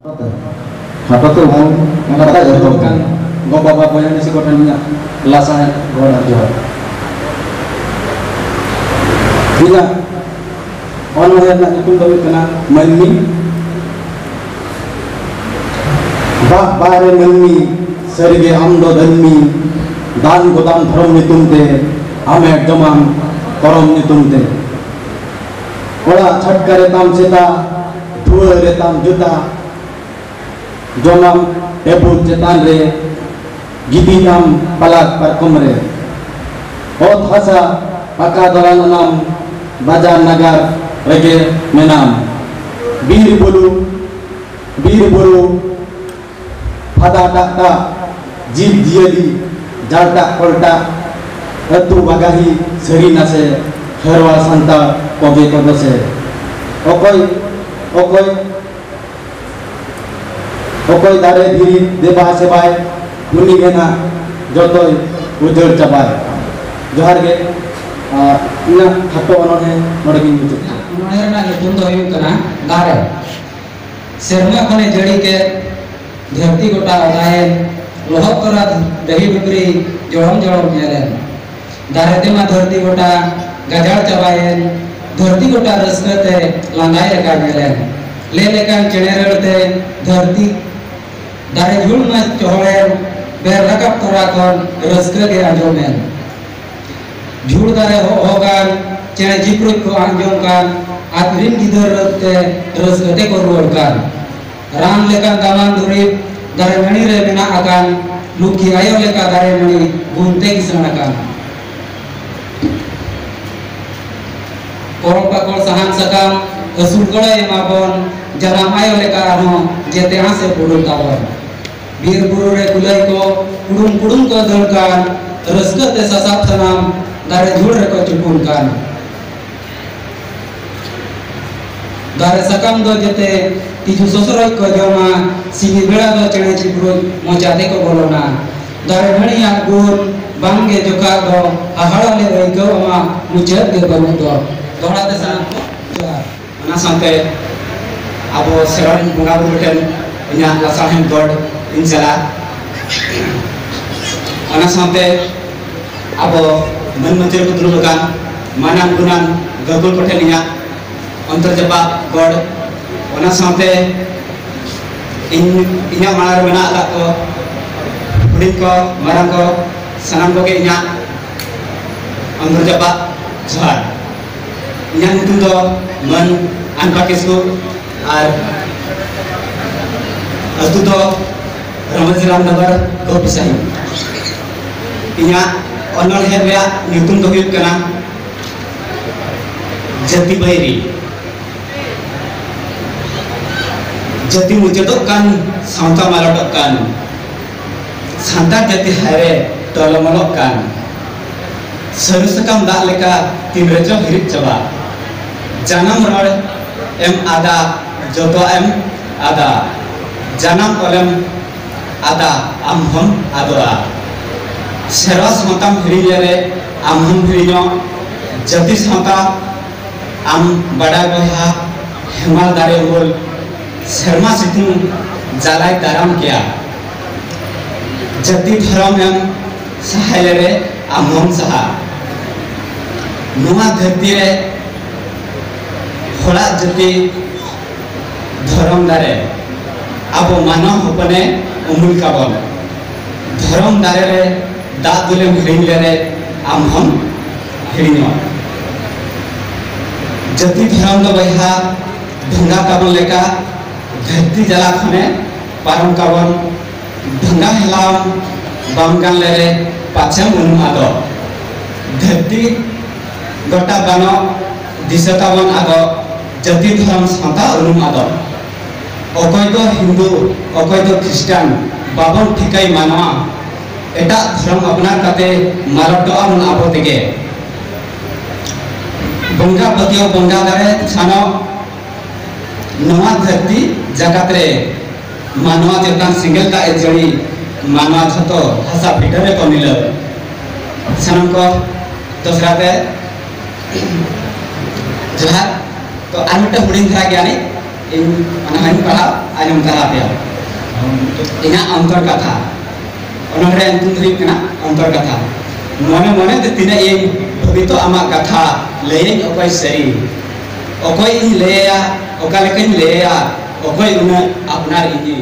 Apa tuh mau mengatakan itu kan gua bapak yang di sekolah belasan gua ada tidak orang yang nak itu tahu kena mani bak bare mani serige amdo danmi dan godam dharam nitumte ame jamam korom nitumte ola chhatkare tam seta dhuare tam juta Jomam ebut cetan re gidinam palat parkom re ot hasa paka dalan nam bajan nagar rege menam bir bulu pada dakta jib diadi jarta kolta atu bagahi seri nase herwa santa kobe kodose okoy dare diri deba sebay uni gena jotoy ujar cabai johar ge ina hato onone nodegin mutu onone na nyutum do huyuk kana dare serma khone jadi ke dharti gota odayen lohot tora dahi bukri jolom nyelen dare te ma dharti gota gajar cabayen dharti gota raskate langai reka nyelen lelekan cenerete dharti dari jul mas coholen ber rakap torakon raska ge anjomen jul dare hogan cene jiprut ko anjomkan adrin gidor te raska te korworkan ran lekan daman durip dare mani re bena akan luki ayo leka dare mani gunte kisanakan korong pakol sahan sakam asul kola emabon janam ayo leka ano jete ase pulun tawon bir buru re kulai ko kudung ko dolkan raska te sasap sanam dare jul re ko cupunkan dare sakam do jete tiju sosoroy ko joma sini bela do cene cibru mojate ko bolona dare bhani agun bangge joka do ahara le roi ko ama mucet ge baru do dohra te sanam ko ana sante abo seran bunga buten nya lasahem god inshallah ana sante abo manmantir ko dulukan manam gunan gagul kotheniya antar jaba god ana sante inya manar mena ala ko hudin ko marang ko sanam ko ke inya antar jaba johar inya nutu do man anpakesku ar astu do Ramazram nabar ko pisai inya onol herya nyutum do huyuk kana jati bairi jati mujadok kan santa malodok kan santa jati hare tolomolok kan sarusakam dak leka tinrejo hirit coba janam rod em ada joto em ada janam olem ada amham adoa seras matam hirinyare amham hirinyo jati santa am bada boha hemal dare hol serma situng jalai daram kiya jati dharam em sahailere amham saha nuwa dharti re hola jati dharam dare abo mano hopane umul kabon dharam dare re da dule hirin le amham hirinyo jati dharam do baiha dhanga kabon leka dharti jala khone param kabon dhanga helam bamgan le pacham unum ado dharti gota bano disakabon ado jati dharam santa unum ado okoy do hindu okoy do Christian babon thikai manwa eta dharam apnar kate malado amon abo tege bonga patio bonga dare sano noa dharti jagat re manwa chetan single ta ejari manwa jhoto hasa bhitare ko nilo sanam ko dosrate johar to amita huding thara gyani इन अनहाइन पढ़ा आजम तरा पे इना अंतर कथा ओनरे अंतुम धरी कना अंतर कथा मने मने ते तिना ए भवितो आमा कथा लेन ओकय सरी ओकय इन लेया ओका लेकिन लेया ओकय उना अपनार इनी